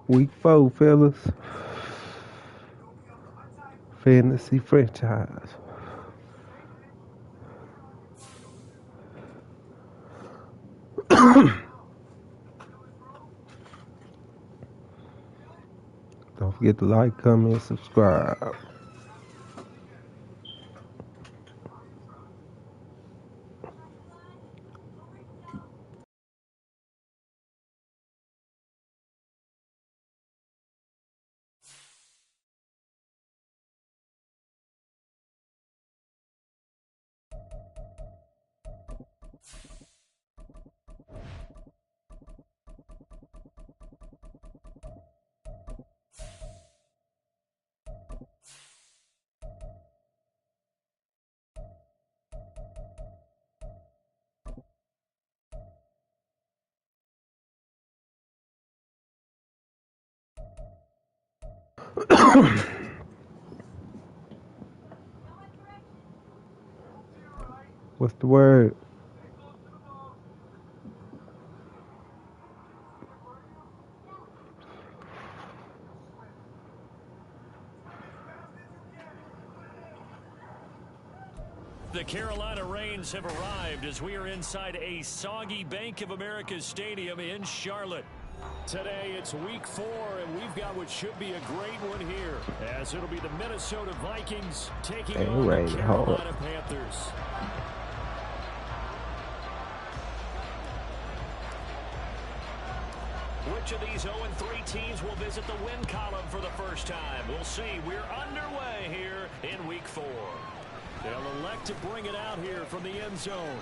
Week 4, fellas. Fantasy franchise. Don't forget to like, comment, subscribe. What's the word? The Carolina Rains have arrived as we are inside a soggy Bank of America Stadium in Charlotte. Today it's week 4, and we've got what should be a great one here, as it'll be the Minnesota Vikings taking on the Carolina Panthers. Which of these 0-3 teams will visit the win column for the first time? We'll see. We're underway here in week 4. They'll elect to bring it out here from the end zone.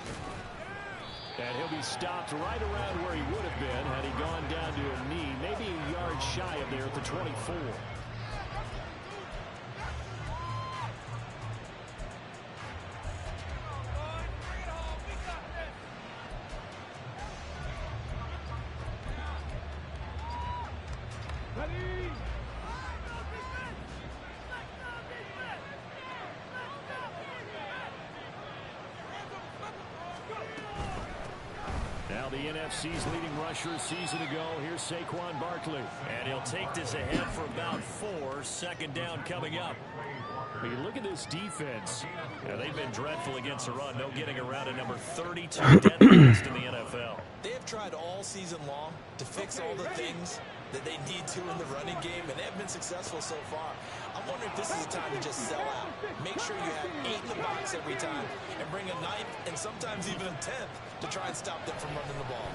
And he'll be stopped right around where he would have been had he gone down to a knee, maybe a yard shy of there at the 24. Now the NFC's leading rusher a season ago. Here's Saquon Barkley. And he'll take this ahead for about 4. Second down coming up. When you look at this defense, they've been dreadful against the run. No getting around a number 32 deadliest in the NFL. They have tried all season long to fix all the things that they need to in the running game, and they have been successful so far. I'm wondering if this is a time to just sell out. Make sure you have 8 in the box every time, and bring a 9th and sometimes even a 10th to try and stop them from running the ball.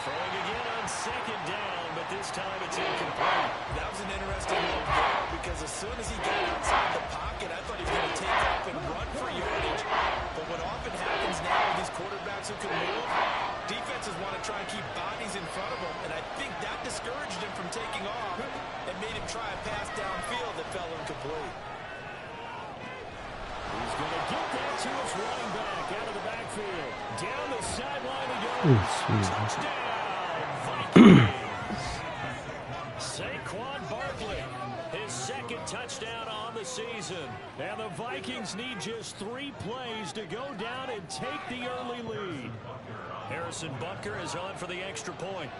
Throwing again on second down, but this time it's incomplete. That was an interesting move there, because as soon as he got outside the pocket, I thought he was going to take off and run for yardage. But what often happens now with these quarterbacks who can move, defenses want to try and keep bodies in front of them, and I think that discouraged him from taking off and made him try a pass downfield that fell incomplete. He's going to get that to his running back out of the backfield. Down the sideline he goes. Touchdown, Vikings. Saquon Barkley, his second touchdown on the season. And the Vikings need just 3 plays to go down and take the early lead. Harrison Butker is on for the extra point.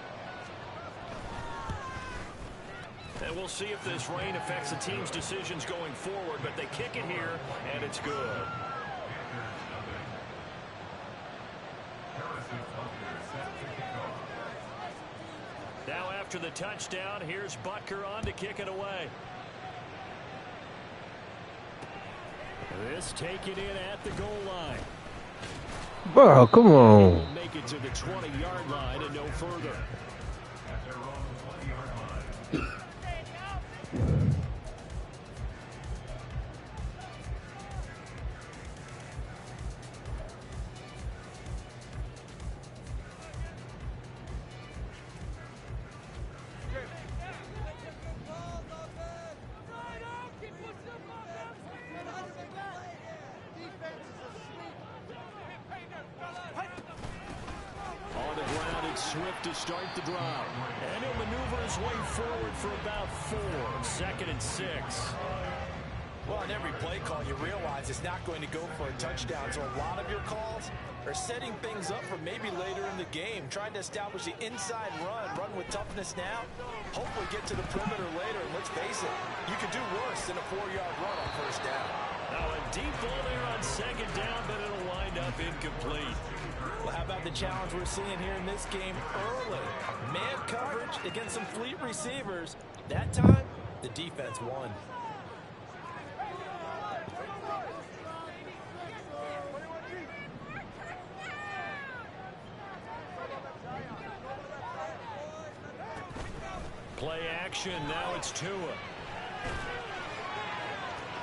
And we'll see if this rain affects the team's decisions going forward, but they kick it here, and it's good. Now after the touchdown, here's Butker on to kick it away. This taken in at the goal line. Bro, come on. He'll make it to the 20-yard line and no further. Swift to start the drive. And he'll maneuver his way forward for about 4. 2nd and 6. Well, on every play call, you realize it's not going to go for a touchdown, so a lot of your calls are setting things up for maybe later in the game, trying to establish the inside run with toughness now, hopefully get to the perimeter later, and let's face it, you could do worse than a 4-yard run on first down. Now a deep ball there on second down, but it'll wind up incomplete. Well, how about the challenge we're seeing here in this game early? Man coverage against some fleet receivers. That time, the defense won. Play action, now it's Tua.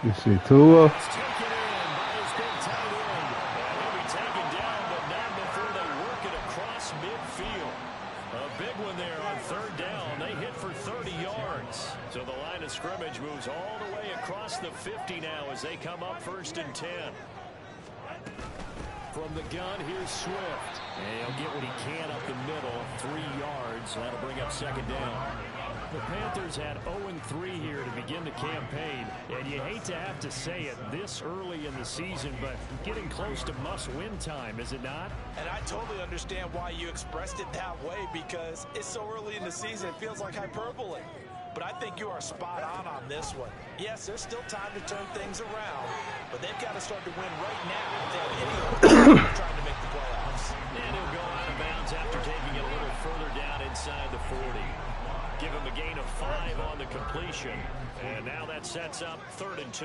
You see Tua? It's taken in by his big tight end. And he'll be taken down, but not before they work it across midfield. A big one there on third down. They hit for 30 yards. So the line of scrimmage moves all the way across the 50 now as they come up 1st and 10. From the gun, here's Swift. And he'll get what he can up the middle, 3 yards. That'll bring up second down. The Panthers had 0-3 here to begin the campaign, and you hate to have to say it this early in the season, but getting close to must-win time, is it not? And I totally understand why you expressed it that way, because it's so early in the season, it feels like hyperbole. But I think you are spot on this one. Yes, there's still time to turn things around, but they've got to start to win right now if they have any hope of trying to make the playoffs. And he'll go out of bounds after taking it a little further down inside the 40. Give him a gain of 5 on the completion. And now that sets up 3rd and 2.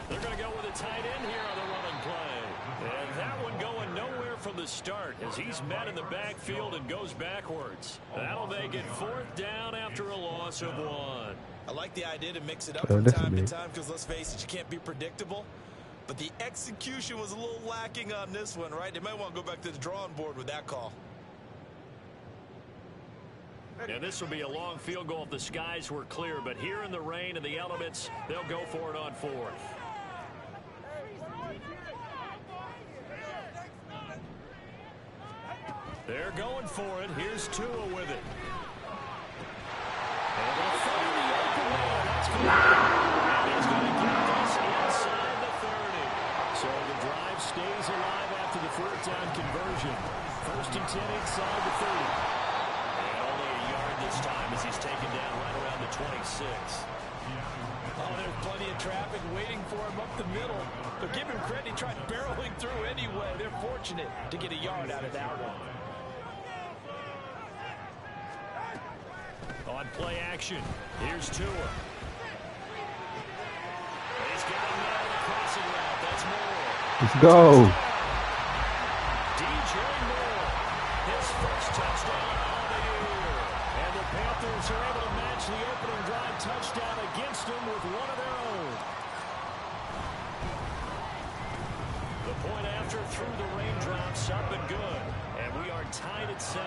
They're going to go with a tight end here on the running play. And that one going nowhere from the start as he's met in the backfield and goes backwards. That'll make it 4th down after a loss of 1. I like the idea to mix it up from time to time because, let's face it, you can't be predictable. But the execution was a little lacking on this one, right? They might want to go back to the drawing board with that call. And this will be a long field goal if the skies were clear. But here in the rain and the elements, they'll go for it on 4th. They're going for it. Here's Tua with it. And they'll find the open man. That's good. And he's going to get this inside the 30. So the drive stays alive after the 4th down conversion. 1st and 10 inside the 30. This time as he's taken down right around the 26. Oh, there's plenty of traffic waiting for him up the middle. But give him credit, he tried barreling through anyway. They're fortunate to get a yard out of that one. On play action, here's Tua. He's got a man on the crossing route. That's Moore. Let's go. DJ Moore, his first touchdown of the year. And the Panthers are able to match the opening drive touchdown against them with one of their own. The point after through the raindrops, up and good. And we are tied at 7.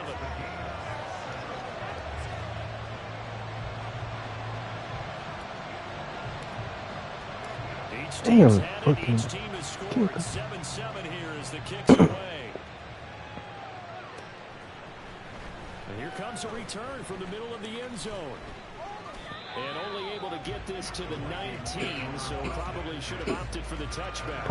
Each team's had it. Each team has scored 7-7 here as the kick's away. And here comes a return from the middle of the end zone. And only able to get this to the 19, so probably should have opted for the touchback.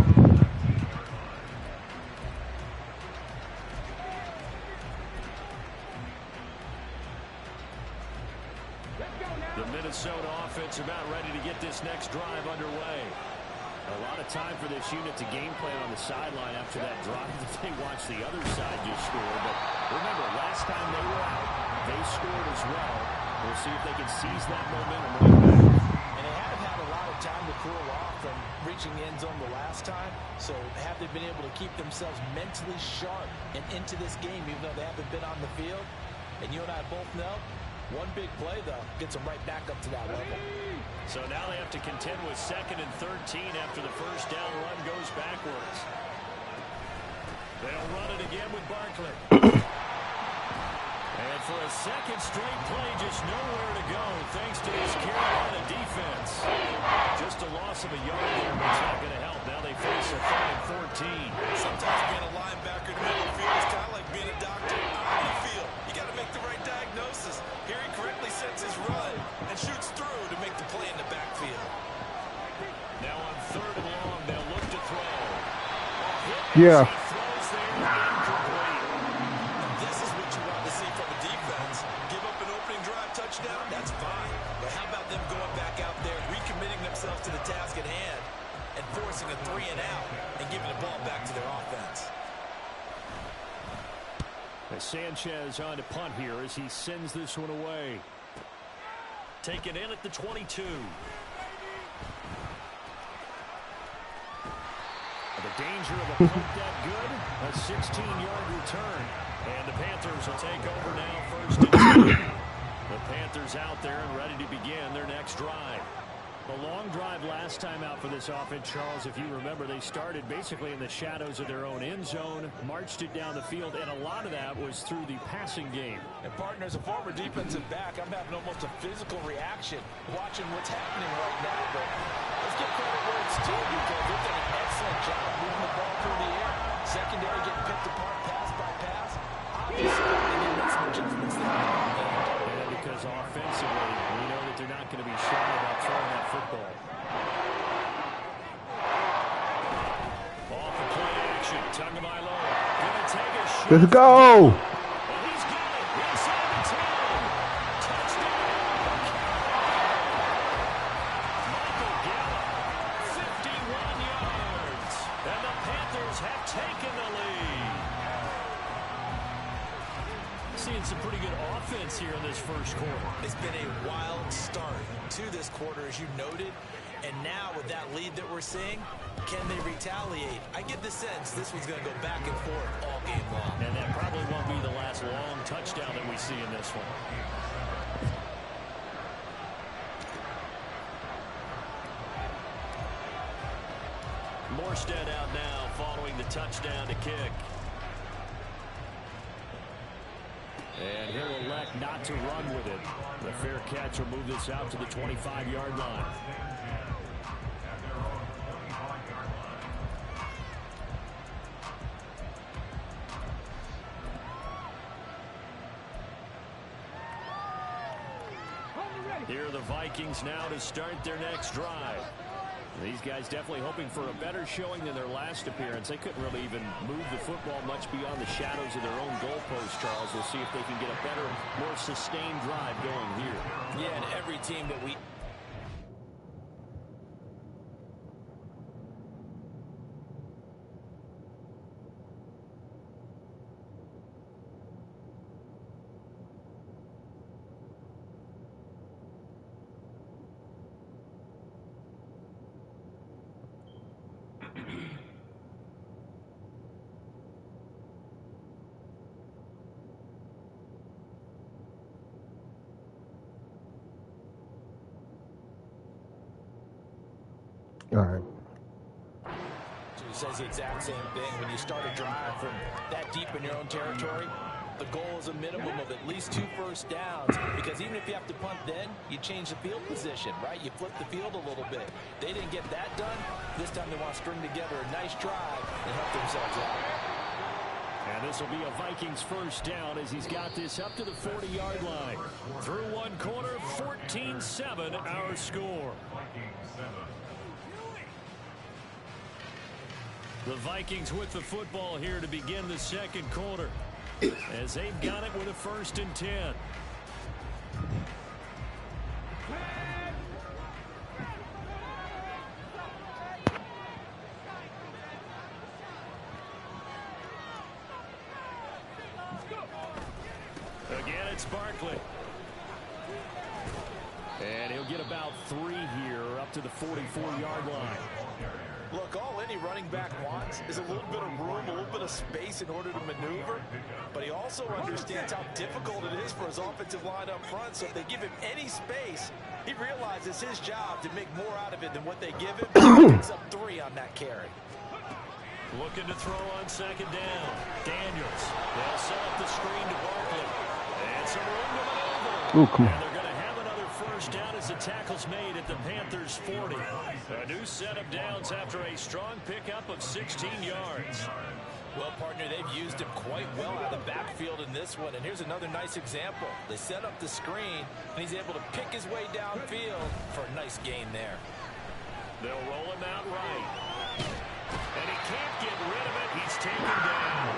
The Minnesota offense about ready to get this next drive underway. A lot of time for this unit to game plan on the sideline after that drive that they watched the other side just score. But remember, last time they were out, they scored as well. We'll see if they can seize that momentum right back. And they haven't had a lot of time to cool off from reaching the end zone the last time. So have they been able to keep themselves mentally sharp and into this game, even though they haven't been on the field? And you and I both know, one big play, though, gets them right back up to that level. So now they have to contend with 2nd and 13 after the first down run goes backwards. They'll run it again with Barkley. And for a second straight play, just nowhere to go thanks to this Carolina defense. Just a loss of a yard there, but it's not going to help. Now they face a 3rd and 14. Sometimes being a linebacker in the middle of the field is kind of like being a doctor on the field. You got to make the right diagnosis. Here he correctly sets his run and shoots through to make the play Yeah. Throws there, incomplete. This is what you want to see from a defense. Give up an opening drive touchdown, that's fine. But how about them going back out there, recommitting themselves to the task at hand, and forcing a 3 and out, and giving the ball back to their offense. As Sanchez on to punt here as he sends this one away. Taken in at the 22. The danger of a punt that good. A 16-yard return. And the Panthers will take over now, 1st and 10. The Panthers out there and ready to begin their next drive. The long drive last time out for this offense, Charles, if you remember, they started basically in the shadows of their own end zone, marched it down the field, and a lot of that was through the passing game. And partner, as a former defensive back, I'm having almost a physical reaction watching what's happening right now. But let's give credit where it's due because they've done an excellent job moving the ball through the air. Secondary getting picked apart pass by pass. Obviously, they need to make some adjustments there. And because offensively, we know that they're not going to be shy about throwing that football. Off the play action, Tagovailoa going to take a shot. Let's go. And he's got it inside the 10. Touchdown. Michael Gallup, 51 yards. And the Panthers have taken the lead. Seeing some pretty good offense here in this first quarter. It's been a wild start to this quarter, as you noted. And now with that lead that we're seeing, can they retaliate? I get the sense this one's going to go back and forth all game long. And that probably won't be the last long touchdown that we see in this one. Morstead out now following the touchdown to kick. And he'll elect not to run with it. The fair catch will move this out to the 25-yard line. Here are the Vikings now to start their next drive. These guys definitely hoping for a better showing than their last appearance. They couldn't really even move the football much beyond the shadows of their own goalpost, Charles. We'll see if they can get a better, more sustained drive going here. Yeah, and every team that we... All right. He says the exact same thing. When you start a drive from that deep in your own territory, the goal is a minimum of at least 2 first downs, because even if you have to punt then, you change the field position, right? You flip the field a little bit. They didn't get that done. This time they want to string together a nice drive and help themselves out. And this will be a Vikings first down as he's got this up to the 40-yard line. Through one quarter, 14-7 our score. The Vikings with the football here to begin the second quarter, as they've got it with a 1st and 10. Again, it's Barkley. And he'll get about 3 here up to the 44-yard line. Look, all any running back wants is a little bit of room, a little bit of space in order to maneuver. But he also understands how difficult it is for his offensive line up front. So if they give him any space, he realizes his job to make more out of it than what they give him. He picks up 3 on that carry. Looking to throw on second down. Daniels. They'll set up the screen to Barkley. And some room to maneuver. Ooh, come on. And they're going to have another first down as the tackle's made at the Panthers' 40. A new set of downs after a strong pickup of 16 yards. Well, partner, they've used him quite well out of the backfield in this one. And here's another nice example. They set up the screen, and he's able to pick his way downfield for a nice gain there. They'll roll him out right. And he can't get rid of it. He's taken down.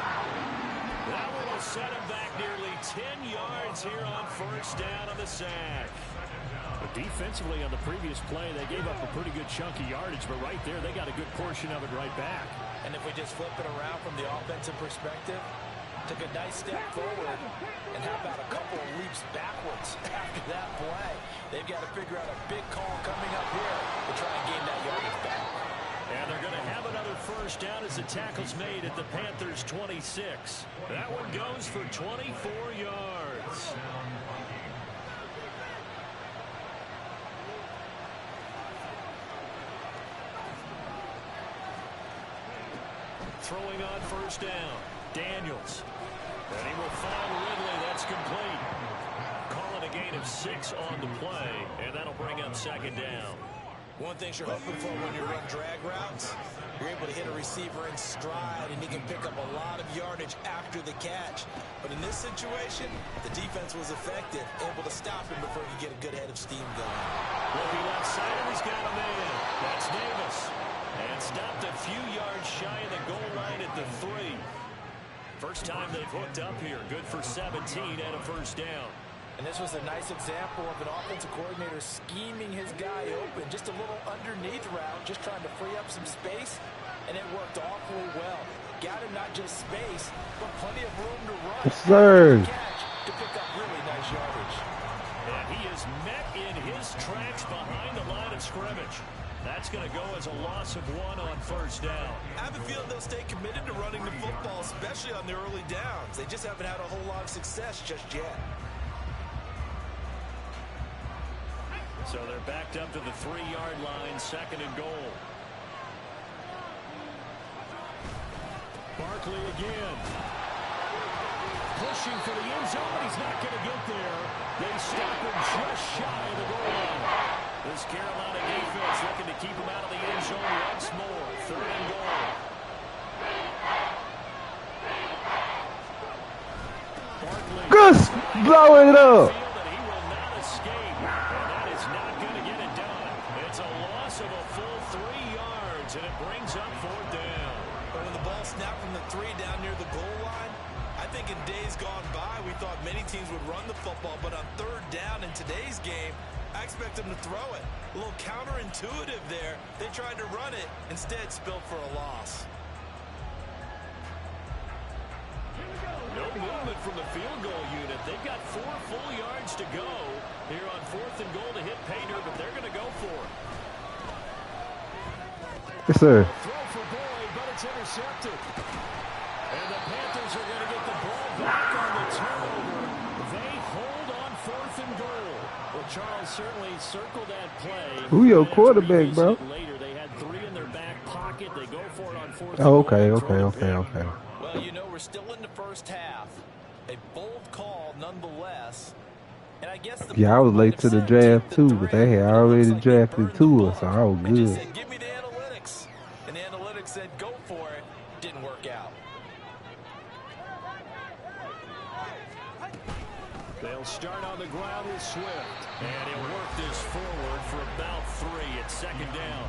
That one will set him back nearly 10 yards here on first down on the sack. But defensively on the previous play, they gave up a pretty good chunk of yardage, but right there, they got a good portion of it right back. And if we just flip it around from the offensive perspective, took a nice step forward, and how about a couple of leaps backwards after that play? They've got to figure out a big call coming up here to try and gain that yardage back. And they're going to have another first down as the tackle's made at the Panthers' 26. That one goes for 24 yards. Throwing on first down, Daniels. And he will find Ridley. That's complete. Calling a gain of 6 on the play, and that'll bring up second down. One thing you're hoping for when you run drag routes, you're able to hit a receiver in stride, and he can pick up a lot of yardage after the catch. But in this situation, the defense was effective, able to stop him before he could get a good head of steam going. Looking left side, and he's got a man. That's Davis. And stopped a few yards shy of the goal line at the 3. First time they've hooked up here. Good for 17 and a first down. And this was a nice example of an offensive coordinator scheming his guy open. Just a little underneath route, just trying to free up some space, and it worked awfully well. Got him not just space, but plenty of room to run. Yes, sir. Catch to pick up really nice yardage. And he is met in his tracks behind the line of scrimmage. That's going to go as a loss of 1 on first down. I have a feeling they'll stay committed to running the football, especially on the early downs. They just haven't had a whole lot of success just yet. So they're backed up to the 3-yard line, second and goal. Barkley again. Pushing for the end zone, but he's not going to get there. They stop him just shy of the goal line. This Carolina defense looking to keep him out of the end zone once more. Third and goal. Barkley. Gus blowing it up. That he will not escape, and that is not going to get it done. It's a loss of a full 3 yards, and it brings up fourth down. But when the ball snapped from the 3 down near the goal line, I think in days gone by, we thought many teams would run the football, but on third down in today's game, I expect them to throw it. A little counterintuitive there. They tried to run it, instead spilled for a loss. No movement from the field goal unit. They've got 4 full yards to go here on fourth and goal to hit Painter, but they're going to go for it. Yes, sir. Throw for Boyd, but it's intercepted. And the Panthers are going to get the ball back on the turnover. They hold on fourth and goal. Well, Charles certainly circled that play. Who your quarterback, bro? Later, they had 3 in their back pocket. They go for it on fourth. Oh, okay. Well, you know, we're still in the first half. A bold call nonetheless. And I guess Yeah, I was late to the draft too, but they had already drafted 2, so I was good. Said, give me the analytics. And the analytics said, go for it. Didn't work out. They'll start on the ground with Swift. And he'll work this forward for about 3 at second down.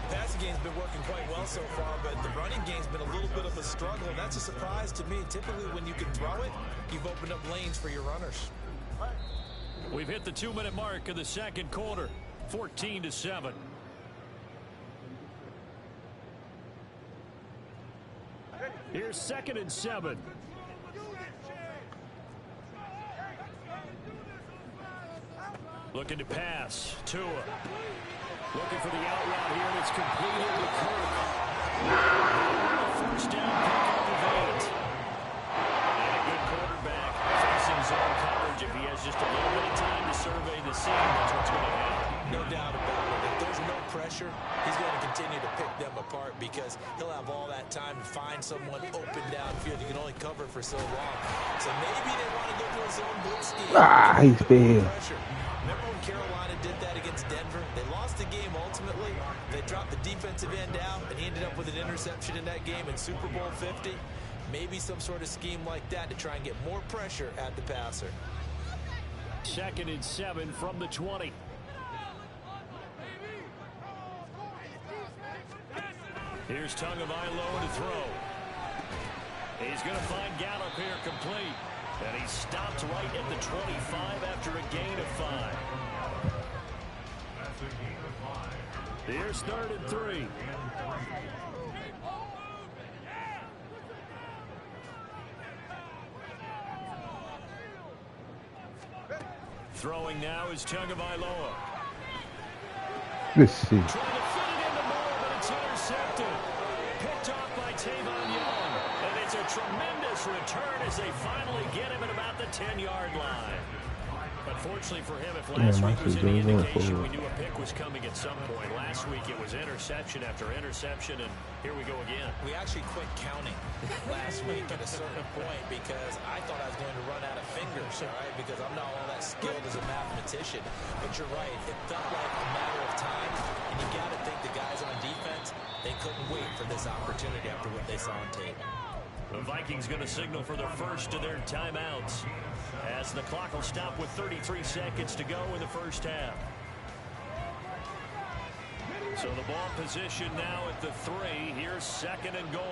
The passing game's been working quite well so far, but the running game's been a little bit of a struggle, and that's a surprise to me. Typically, when you can throw it, you've opened up lanes for your runners. We've hit the 2-minute mark of the second quarter, 14-7. Here's 2nd and 7. Looking to pass. Tua. Looking for the out route here, and it's completed to Kirk. First down, pick up the Vant. And a good quarterback facing zone coverage. If he has just a little bit of time to survey the scene, that's what's going to happen. No doubt about it. If there's no pressure, he's going to continue to pick them apart because he'll have all that time to find someone open downfield. You can only cover for so long. So maybe they want to go to a zone blitz scheme. He's bad. Remember when Carolina did that against Denver? They lost the game ultimately. They dropped the defensive end out, and he ended up with an interception in that game in Super Bowl 50. Maybe some sort of scheme like that to try and get more pressure at the passer. 2nd and 7 from the 20. Here's Tagovailoa to throw. He's going to find Gallup here complete. And he stopped right at the 25 after a gain of 5. Here's 3rd and 3. Throwing now is Tagovailoa. Let's see. Trying to fit it into Moore, but it's intercepted. Picked off by Tavon Young. And it's a tremendous return as they finally get him at about the 10-yard line. Unfortunately for him, if last week was any indication, we knew a pick was coming at some point. Last week it was interception after interception, and here we go again. We actually quit counting last week at a certain point because I thought I was going to run out of fingers, all right, because I'm not all that skilled as a mathematician. But you're right, it felt like a matter of time, and you got to think the guys on defense, they couldn't wait for this opportunity after what they saw on tape. The Vikings going to signal for their first of their timeouts as the clock will stop with 33 seconds to go in the first half. So the ball position now at the 3. Here's 2nd and goal.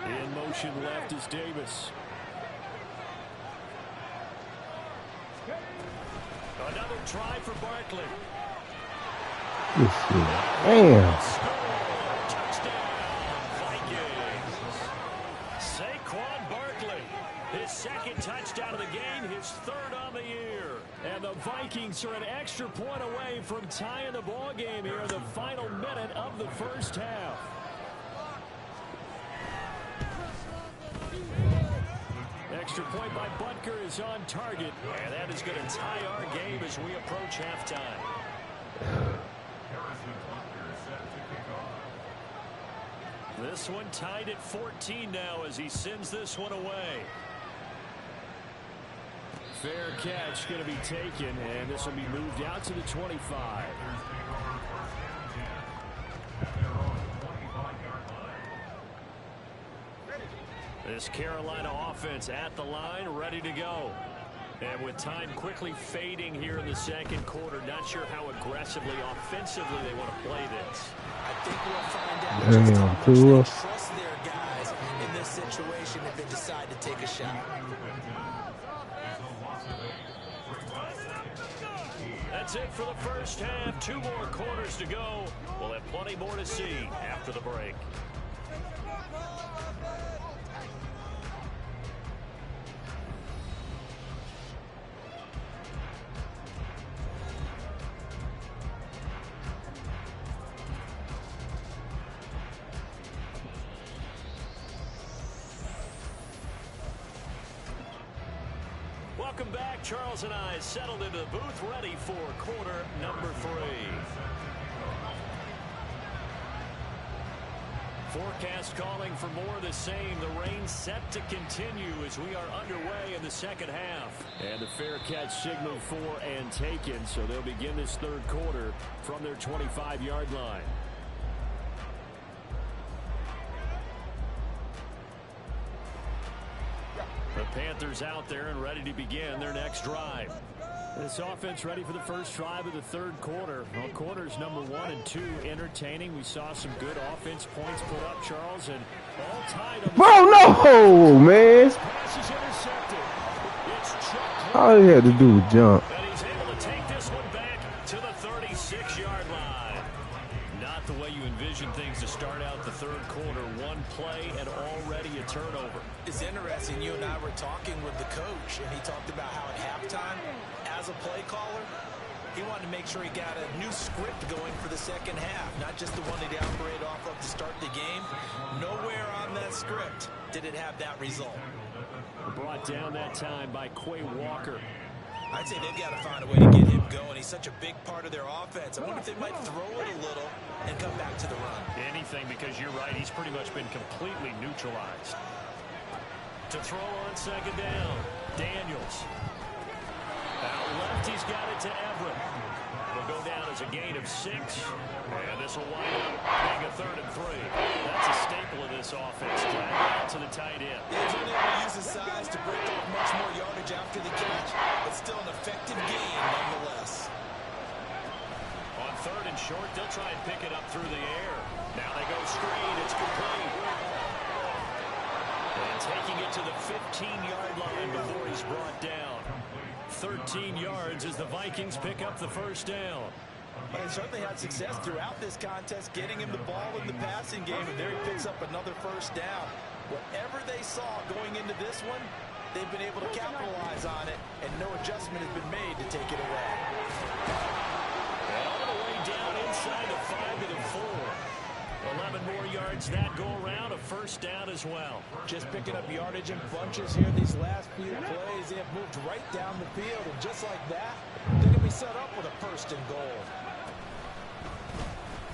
In motion left is Davis. Another try for Barkley. Let's see. Damn. Touchdown, Vikings. Saquon Barkley, his 2nd touchdown of the game, his 3rd on the year. And the Vikings are an extra point away from tying the ball game here in the final minute of the first half. Extra point by Butker is on target, and that is going to tie our game as we approach halftime. This one tied at 14 now as he sends this one away. Fair catch going to be taken, and this will be moved out to the 25. This Carolina offense at the line, ready to go. And with time quickly fading here in the 2nd quarter, not sure how aggressively, offensively they want to play this. I think we'll find out just how much they trust their guys in this situation if they decide to take a shot. That's it for the first half. 2 more quarters to go. We'll have plenty more to see after the break. Welcome back. Charles and I settled into the booth, ready for quarter number 3. Forecast calling for more of the same. The rain set to continue as we are underway in the 2nd half. And the fair catch signaled for and taken, so they'll begin this 3rd quarter from their 25-yard line. The Panthers out there and ready to begin their next drive. This offense ready for the first drive of the 3rd quarter. Well, quarters number 1 and 2 entertaining. We saw some good offense points put up, Charles, and all tied on the Bro, no, man. pass is intercepted. It's Chuck. All he had to do was jump. And he's able to take this one back to the 36-yard line. Not the way you envision things to start out the 3rd quarter. 1 play and already a turnover. It's interesting. You and I were talking with the coach, and he talked about how at halftime, as a play caller, he wanted to make sure he got a new script going for the 2nd half, not just the one that he operated off of to start the game. Nowhere on that script did it have that result. Brought down that time by Quay Walker. I'd say they've got to find a way to get him going. He's such a big part of their offense. I wonder if they might throw it a little and come back to the run. Anything, because you're right, he's pretty much been completely neutralized. To throw on 2nd down, Daniels. Out left, he's got it to Everett. Will go down as a gain of 6. And this will wind up being a 3rd and 3. That's a staple of this offense. Drag out to the tight end. He's only able to use his size to break off much more yardage after the catch, but still an effective gain nonetheless. third and short. They'll try and pick it up through the air. Now they go screen. It's complete. And taking it to the 15-yard line before he's brought down. 13 yards as the Vikings pick up the first down. Well, they certainly had success throughout this contest, getting him the ball in the passing game, and there he picks up another first down. Whatever they saw going into this one, they've been able to capitalize on it, and no adjustment has been made to take it away. And all the way down inside the 5 to the 4. 11 more yards that go around, a first down as well. Just picking up yardage in bunches here these last few plays. They have moved right down the field, and just like that, they're going to be set up with a first and goal.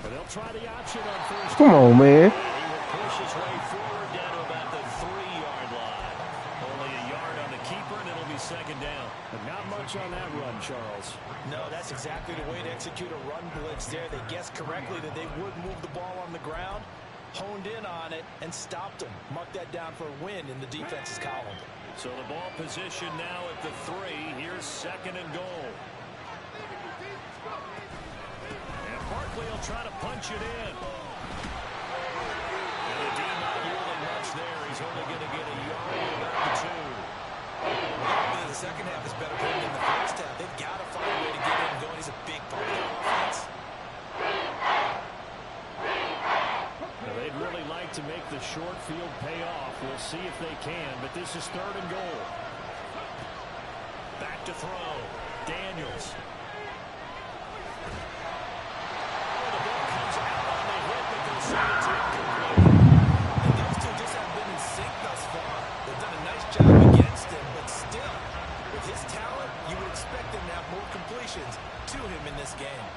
But they'll try the option on first. Come on, man. He will push his way forward down to about the 3-yard line. Only a yard on the keeper, and it'll be second down. But not much on that run, Charles. No, that's exactly the way to execute a run blitz there. They guessed correctly that they would move the ball on the ground, honed in on it, and stopped them. Mark that down for a win in the defense's column. So the ball position now at the 3. Here's second and goal. And Barkley will try to punch it in. And the D not yielding much there. He's only going to get a yard about the 2. The second half is better than in the first half. They've got to find a way to get him going. He's a big part of their offense. Now, they'd really like to make the short field pay off. We'll see if they can, but this is third and goal. Back to throw. Daniels. Oh, the ball comes out on the hit, but they'll say it's incomplete. And those two just have been in sync thus far. They've done a nice job against him, but still, with his talent, you would expect him to have more completions to him in this game.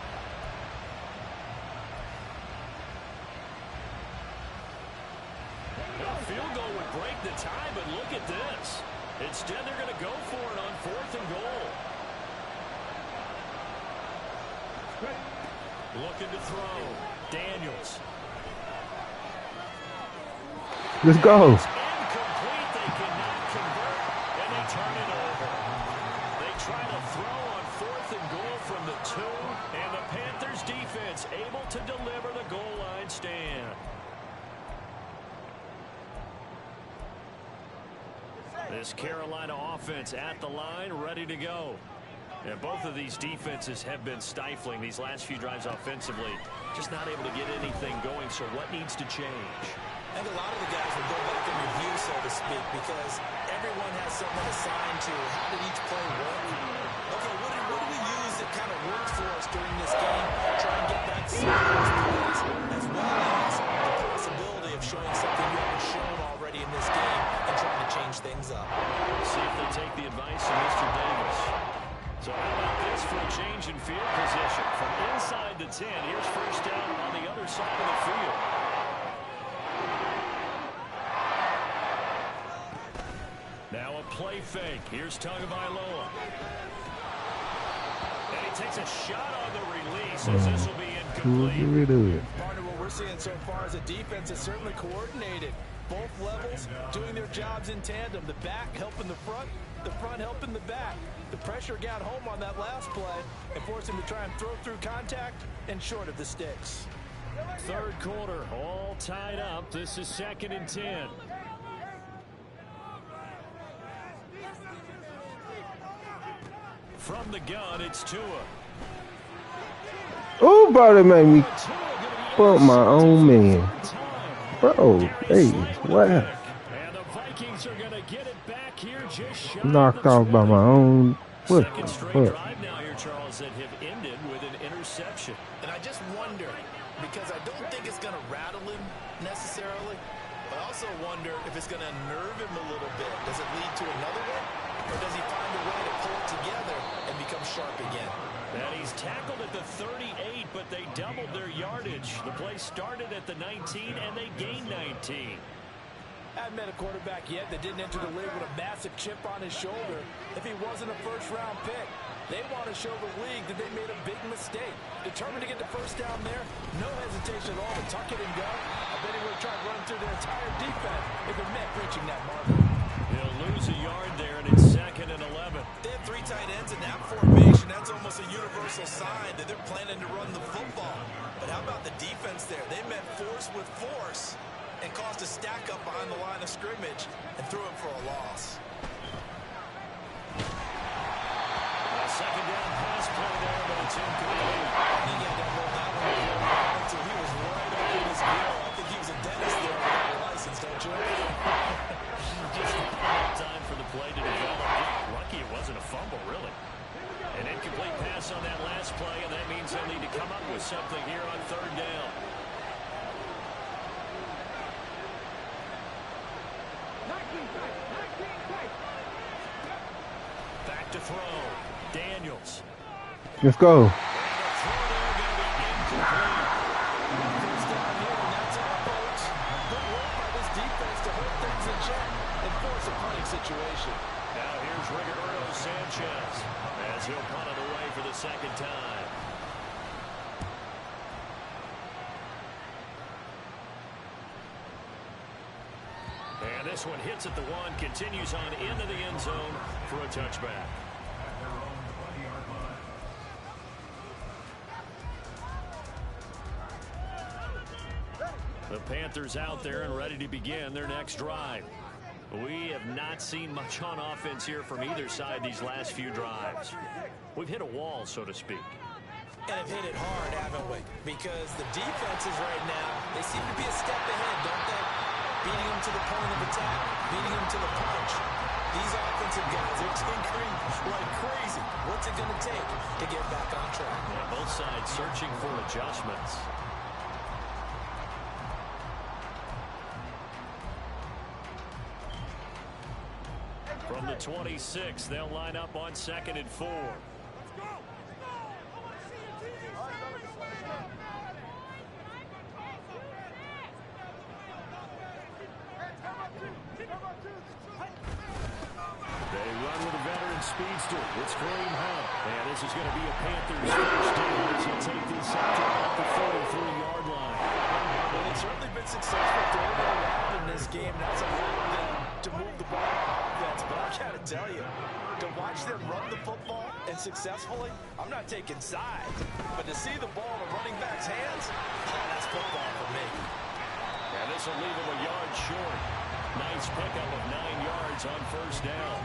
A field goal would break the tie, but look at this. Instead, they're going to go for it on fourth and goal. Looking to throw. Daniels. Let's go. Incomplete. They cannot convert, and they turn it over. They try to throw on fourth and goal from the 2, and the Panthers defense able to deliver the goal line stand. This Carolina offense at the line, ready to go. And both of these defenses have been stifling these last few drives offensively. Just not able to get anything going, so what needs to change? I think a lot of the guys will go back and review, so to speak, because everyone has something assigned to how did each play work. Okay, what do we use that kind of worked for us during this game? Try and get back to some of those plays, as well as the possibility of showing something you haven't shown already in this game and trying to change things up. See if they take the advice of Mr. Davis. So how about this for a change in field position? From inside the 10, here's first down on the other side of the field. Now a play fake. Here's Tagovailoa. And he takes a shot on the release as this will be incomplete. Partner, what we're seeing so far is a defense that's certainly coordinated. Both levels doing their jobs in tandem. The back helping the front helping the back. The pressure got home on that last play and forced him to try and throw through contact and short of the sticks. Third quarter, all tied up. This is second and 10. From the gun, it's Tua. Oh, bro, that made me bump my own man. Bro, hey, what? And the Vikings are going to get it back here just shy Knocked off by my own. What Second the straight fuck? drive now here, Charles, that have ended with an interception. And I just wonder, because I don't think it's going to rattle him necessarily, but I also wonder if it's going to unnerve him a little bit. Does it lead to another one? Or does he find a way to pull it together and become sharp again? And he's tackled at the 38, but they doubled their yardage. The play started at the 19, and they gained 19. Haven't met a quarterback yet that didn't enter the league with a massive chip on his shoulder. If he wasn't a first-round pick, they want to show the league that they made a big mistake. Determined to get the first down there, no hesitation at all to tuck it and go. I bet he would have tried running through their entire defense if it meant reaching that marker. He'll lose a yard there, and it's second and 11. They have 3 tight ends in that formation. That's almost a universal universal sign that they're planning to run the football. But how about the defense there? They met force with force and caused a stack up behind the line of scrimmage and threw it for a loss. Second down pass play there, but it's incomplete. He had that roll that one until he was right up in his grill. I think he was a dentist there without a license, don't you? Just enough time for the play to develop. Lucky it wasn't a fumble, really. An incomplete pass on that last play, and that means they'll need to come up with something here on third down. Back to throw. Daniels. Let's go. Situation. Now here's Rigoberto Sanchez as he'll punt it away for the second time. And this one hits at the one, continues on into the end zone for a touchback. The Panthers out there and ready to begin their next drive. We have not seen much on offense here from either side these last few drives. We've hit a wall, so to speak. And have hit it hard, haven't we? Because the defenses right now, they seem to be a step ahead, don't they? Beating them to the point of attack, beating them to the punch. These offensive guys, they're tinkering like crazy. What's it going to take to get back on track? Yeah, both sides searching for adjustments. From the 26, they'll line up on 2nd and 4. They run with a veteran speedster. It's Kareem Hunt. And this is going to be a Panthers first down as he'll take this up to about the 43-yard line. Well, it's certainly been successful throwing it around in this game. That's allowed them to move the ball on offense. But I got to tell you, to watch them run the football and successfully, I'm not taking sides. But to see the ball in the running back's hands, that's football for me. And this will leave him a yard short. Nice pickup of 9 yards on first down.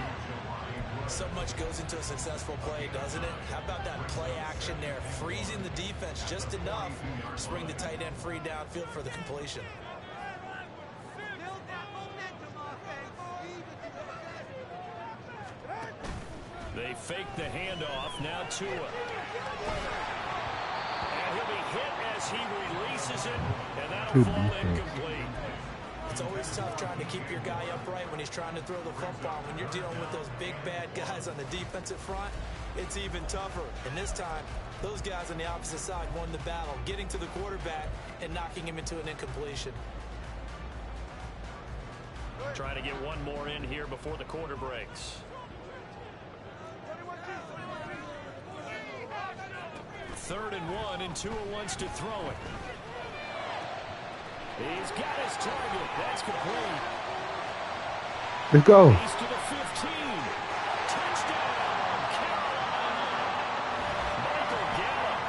So much goes into a successful play, doesn't it? How about that play action there? Freezing the defense just enough to bring the tight end free downfield for the completion. They fake the handoff. Now Tua. And he'll be hit as he releases it, and that'll fall incomplete. It's always tough trying to keep your guy upright when he's trying to throw the football. When you're dealing with those big, bad guys on the defensive front, it's even tougher. And this time, those guys on the opposite side won the battle, getting to the quarterback and knocking him into an incompletion. Trying to get one more in here before the quarter breaks. Third and 1, and Tua wants to throw it. He's got his target. That's complete. Let's go. He's to the 15. Touchdown, Carolina. Michael Gallup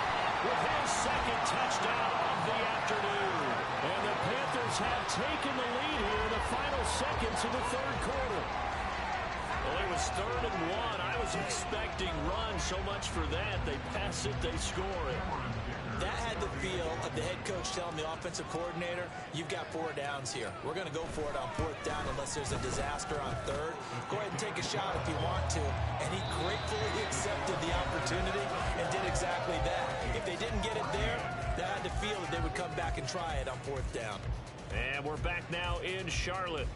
with his second touchdown of the afternoon. And the Panthers have taken the lead here in the final seconds of the third quarter. Well, it was 3rd and 1. I was expecting run. So much for that. They pass it, they score it. That had the feel of the head coach telling the offensive coordinator, you've got 4 downs here. We're going to go for it on 4th down unless there's a disaster on 3rd. Go ahead and take a shot if you want to. And he gratefully accepted the opportunity and did exactly that. If they didn't get it there, they had the feel that they would come back and try it on 4th down. And we're back now in Charlotte,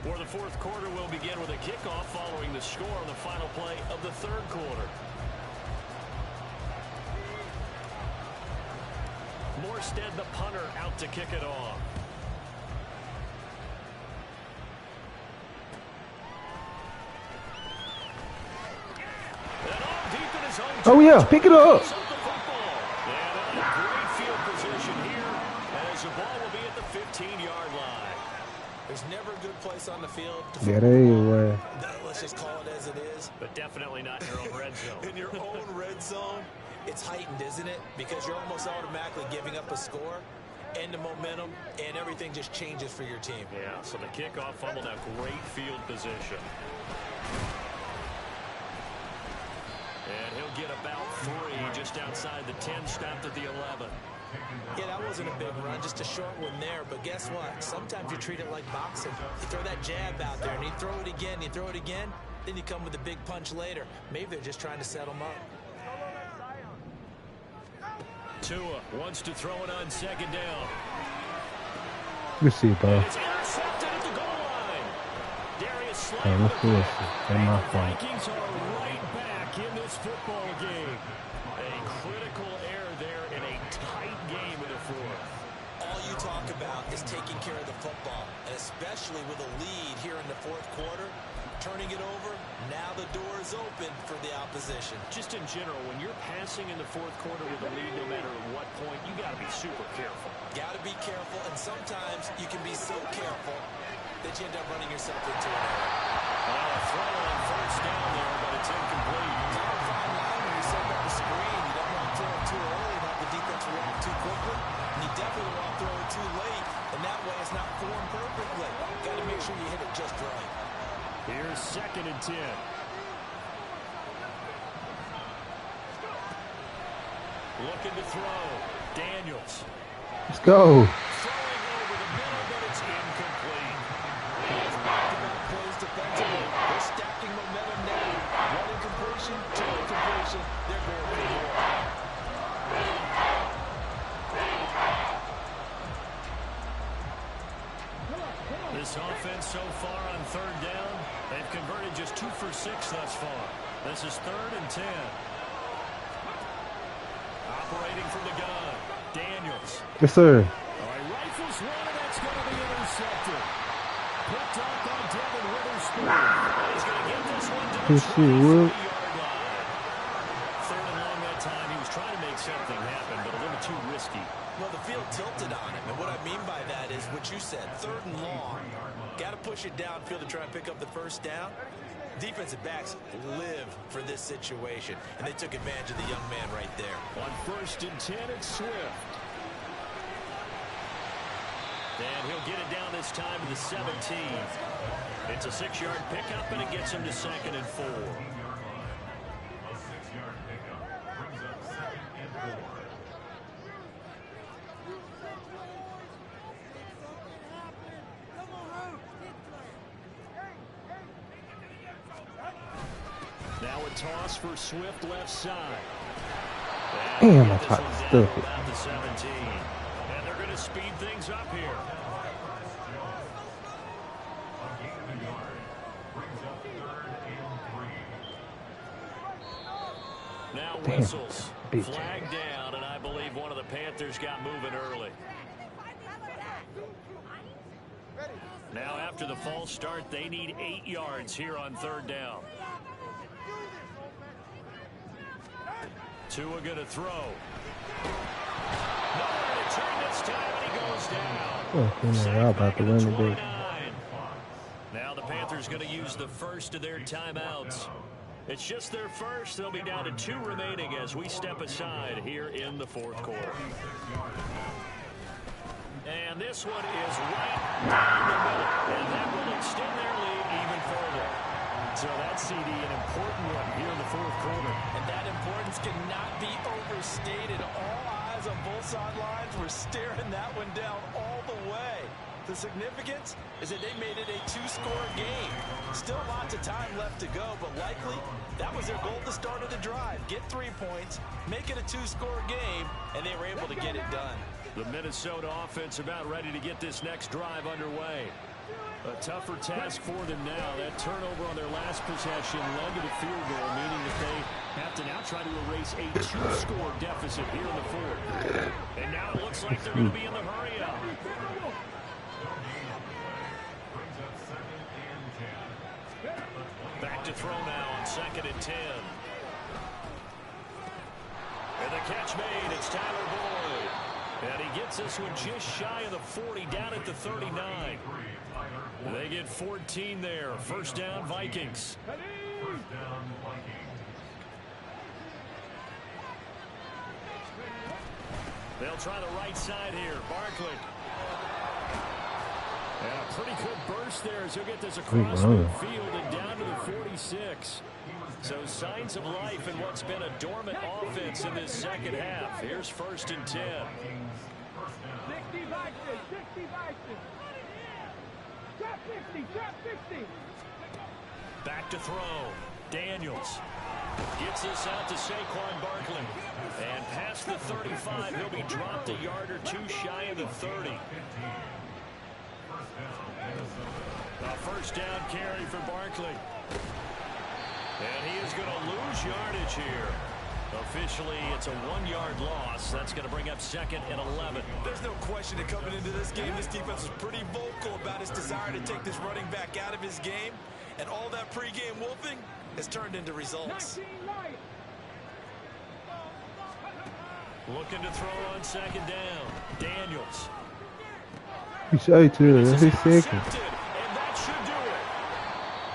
where the 4th quarter will begin with a kickoff following the score on the final play of the 3rd quarter. Morstead, the punter, out to kick it off. And all deep in his own Oh, yeah. Pick it up. And a great field position here as the ball will be at the 15-yard line. There's never a good place else on the field to Yeah, they were. let's just call it as it is. But definitely not in your own red zone. In your own red zone, it's heightened, isn't it? Because you're almost automatically giving up a score and the momentum, and everything just changes for your team. Yeah, so the kickoff fumble, now great field position. And he'll get about 3 just outside the 10, stopped at the 11. Yeah, that wasn't a big run, just a short one there. But guess what? Sometimes you treat it like boxing. You throw that jab out there, and you throw it again, you throw it again, then you come with a big punch later. Maybe they're just trying to set them up. Tua wants to throw it on second down. You see, bro. It's intercepted at the goal line. Darius Slay. Hey, let's do this. That's my fault. Vikings are right back in this football game. A critical error there in a tight game in the fourth. All you talk about is taking care of the football, and especially with a lead here in the fourth quarter, turning it over, now the door is open for the opposition. Just in general, when you're passing in the fourth quarter with a lead, no matter at what point, you got to be super careful. Got to be careful, and sometimes you can be so careful that you end up running yourself into an error. A throw on first down there, but it's incomplete. Kind of a fine line when you set up the screen. You don't want to throw it too early and have the defense react too quickly. And you definitely don't want to throw it too late, and that way it's not formed perfectly. Got to make sure you hit it just right. Here's 2nd and 10. Looking to throw. Daniels. Let's go. Throwing over the middle, but it's incomplete. Back-to-back plays defensively. They're stacking momentum now. One incompletion, 2 incompletion. They're going for more. This offense so far on 3rd down, they've converted just 2 for 6 thus far. This is 3rd and 10. Operating from the gun, Daniels. Yes, sir. All right, rifles one, and that's going to be intercepted. Picked up by Devin Witherspoon. He's going to get this one to the Yes, he will. 23-yard line. 3rd and long that time. He was trying to make something happen, but a little too risky. Well, the field tilted on him, and what I mean by that is what you said, 3rd and long. Got to push it downfield to try and pick up the first down. Defensive backs live for this situation, and they took advantage of the young man right there. On 1st and 10, it's Swift. And he'll get it down this time to the 17. It's a 6-yard pickup, and it gets him to 2nd and 4. Now a toss for Swift left side. Damn, I tried to stuff it. About the 17. And they're going to speed things up here. Now whistles. Flag down, and I believe one of the Panthers got moving early. Now after the false start, they need 8 yards here on 3rd down. Tua going to throw. Nowhere to turn this time, and he goes down. Oh, y'all about to win the day. Now the Panthers going to use the first of their timeouts. It's just their first. They'll be down to 2 remaining as we step aside here in the fourth quarter. And this one is right down the middle, and that will extend their lead even further. So that's, CD, an important one here in the fourth quarter. And that importance cannot be overstated. All eyes on both sidelines were staring that one down all the way. The significance is that they made it a 2-score game. Still lots of time left to go, but likely that was their goal at the start of the drive. Get 3 points, make it a 2-score game, and they were able to get it done. The Minnesota offense about ready to get this next drive underway. A tougher task for them now. That turnover on their last possession led to the field goal, meaning that they have to now try to erase a 2-score deficit here in the fourth. And now it looks like they're going to be in the hurry-up. Back to throw now on 2nd and 10. And the catch made. It's Tyler Boyd. And he gets this one just shy of the 40, down at the 39. They get 14 there. First down, Vikings. They'll try the right side here. Barkley. And a pretty good burst there as he'll get this across midfield and down to the 46. So signs of life in what's been a dormant offense in this second half. Here's 1st and 10. Back to throw. Daniels gets this out to Saquon Barkley. And past the 35, he'll be dropped a yard or two shy of the 30. A first down carry for Barkley. And he is going to lose yardage here. Officially, it's a 1-yard loss. That's going to bring up 2nd and 11. There's no question that coming into this game, this defense was pretty vocal about its desire to take this running back out of his game. And all that pregame wolfing has turned into results. Looking to throw on 2nd down. Daniels. You say to him, every second. And that should do it.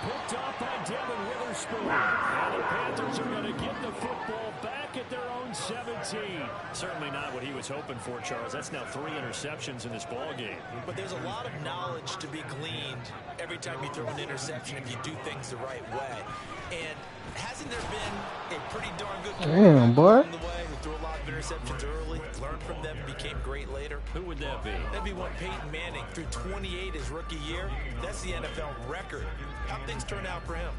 Picked off by Devin Witherspoon. And the Panthers are going to get the football back at their own 17. Certainly not what he was hoping for, Charles. That's now 3 interceptions in this ball game. But there's a lot of knowledge to be gleaned every time you throw an interception if you do things the right way. And hasn't there been a pretty darn good damn boy in the way who threw a lot of interceptions early, learned from them, and became great later? Who would that be? That'd be one Peyton Manning threw 28 his rookie year. That's the NFL record. How'd things turn out for him?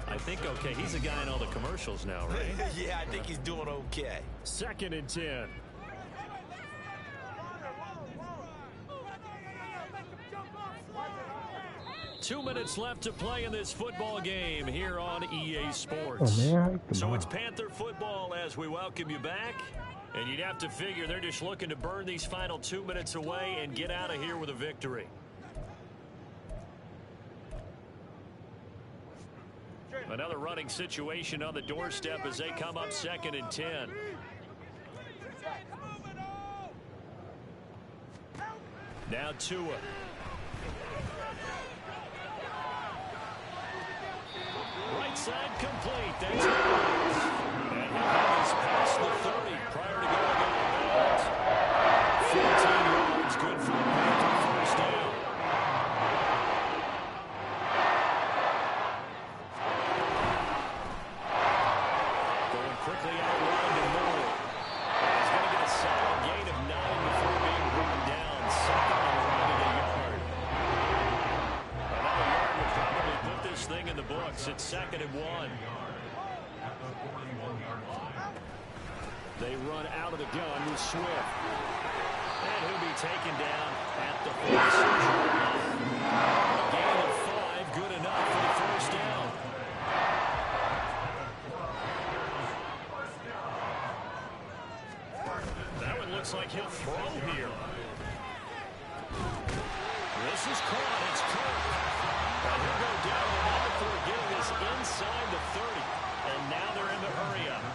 I think okay. He's a guy in all the commercials now, right? Yeah, I think he's doing okay. 2nd and 10. Two minutes left to play in this football game here on EA Sports. Oh, man, So it's Panther football as we welcome you back. And you'd have to figure they're just looking to burn these final 2 minutes away and get out of here with a victory. Another running situation on the doorstep as they come up 2nd and 10. Now Tua. Right side complete. That's it. And he is past the 30 prior to going out of bounds. 14 yards, good for the Panthers. First down. Going quickly out wide to Moore. He's going to get a solid gain of 9 before being brought down. 2nd and right at a yard. Another yard would probably put this thing in the books. It's 2nd and 1. They run out of the gun with Swift. And he'll be taken down at the 46-yard line. A gain of 5, good enough for the first down. That one looks like he'll throw here. This is caught. It's Kirk. And he'll go down the line before getting this inside the 30. And now they're in the hurry up.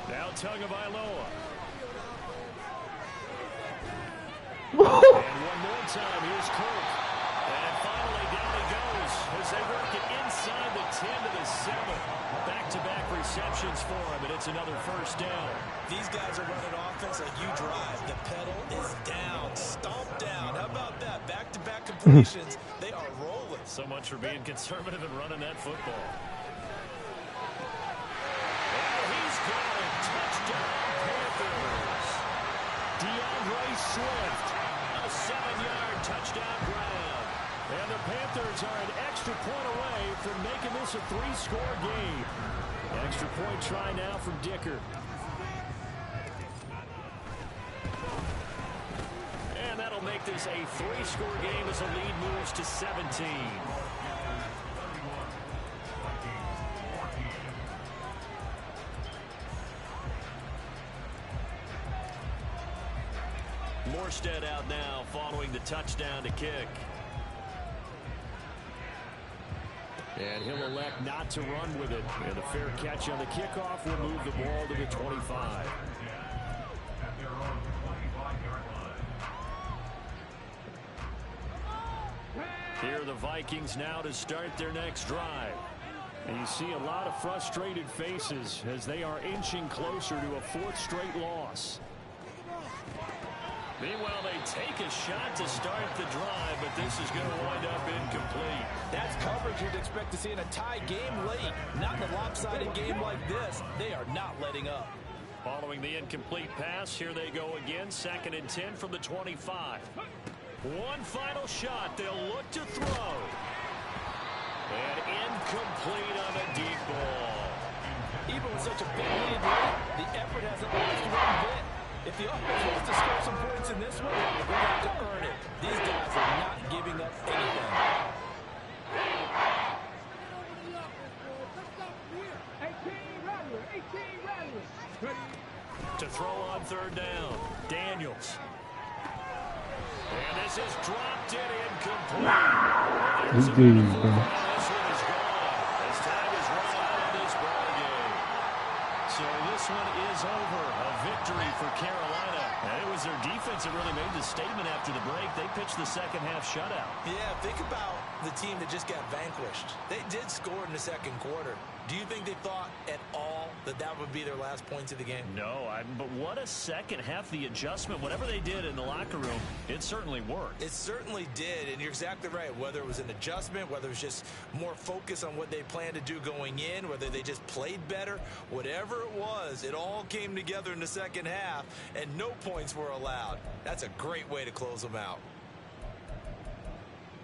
Now Tagovailoa. And one more time, here's Kirk. And finally down he goes as they work it inside the 10 to the 7. Back-to-back receptions for him, and it's another first down. These guys are running offense like you drive. The pedal is down, stomped down. How about that? Back-to-back completions. They are rolling. So much for being conservative and running that football. And he's got it. Touchdown, Panthers. DeAndre Swift. A 7-yard touchdown grab. And the Panthers are an extra point away from making this a 3-score game. Extra point try now from Dicker. And that'll make this a 3-score game as the lead moves to 17. Morstead out now following the touchdown to kick. And he'll elect not to run with it. And a fair catch on the kickoff will move the ball to the 25. Here are the Vikings now to start their next drive. And you see a lot of frustrated faces as they are inching closer to a 4th straight loss. Meanwhile, they take a shot to start the drive, but this is going to wind up incomplete. That's coverage you'd expect to see in a tie game late. Not in a lopsided game like this. They are not letting up. Following the incomplete pass, here they go again. 2nd and 10 from the 25. One final shot. They'll look to throw. And incomplete on a deep ball. Even with such a big lead, the effort hasn't lost one bit. If the offense wants to score some points in this one, they're going to have to earn it. These guys are not giving up anything. To throw on 3rd down, Daniels. And this is dropped in incomplete. This dude's bro. This one is gone. As time is run out on this ball game. So this one is over. A victory for Carolina. And it was their defense that really made the statement after the break. They pitched the second half shutout. Yeah, think about the team that just got vanquished. They did score in the 2nd quarter. Do you think they thought at all that that would be their last points of the game? No, but what a second half. The adjustment, whatever they did in the locker room, it certainly worked. It certainly did, and you're exactly right. Whether it was an adjustment, whether it was just more focus on what they planned to do going in, whether they just played better, whatever it was, it all came together in the second half, and no points were allowed. That's a great way to close them out.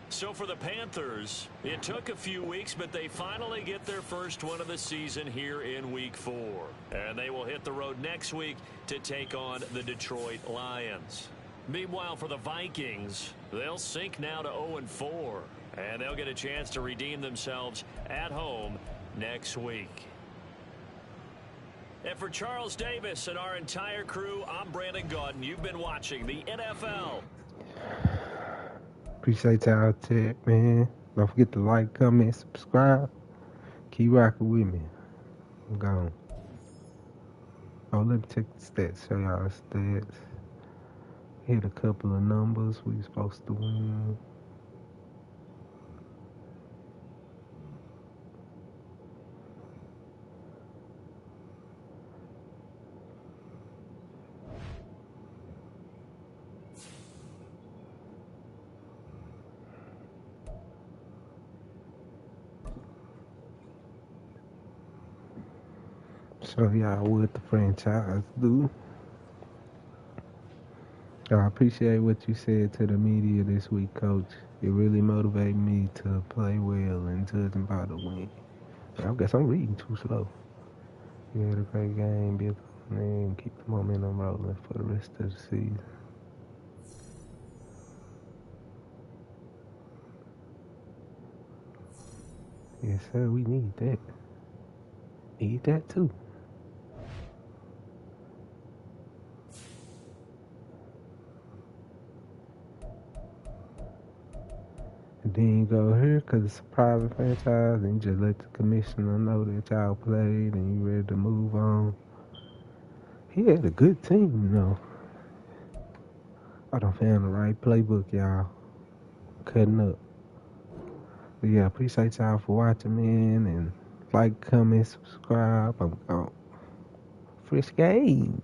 So for the Panthers, it took a few weeks, but they finally get their first one of the season here in Week 4. And they will hit the road next week to take on the Detroit Lions. Meanwhile, for the Vikings, they'll sink now to 0-4. And they'll get a chance to redeem themselves at home next week. And for Charles Davis and our entire crew, I'm Brandon Gaudin. You've been watching the NFL. Appreciate y'all tip, man. Don't forget to like, comment, subscribe. Keep rocking with me. I'm gone. Oh, let me check the stats. Show y'all the stats. Hit a couple of numbers we supposed to win. Show y'all what the franchise do. I appreciate what you said to the media this week, Coach. It really motivated me to play well and judging by the win. I guess I'm reading too slow. You had a great game, build on it, and keep the momentum rolling for the rest of the season. Yes, sir, we need that. Need that too. And then you go here because it's a private franchise and you just let the commissioner know that y'all played and you ready to move on. He had a good team, you know. I done found the right playbook, y'all. Cutting up. But yeah, appreciate y'all for watching, man. And like, comment, subscribe. I'm gone. Fresh game.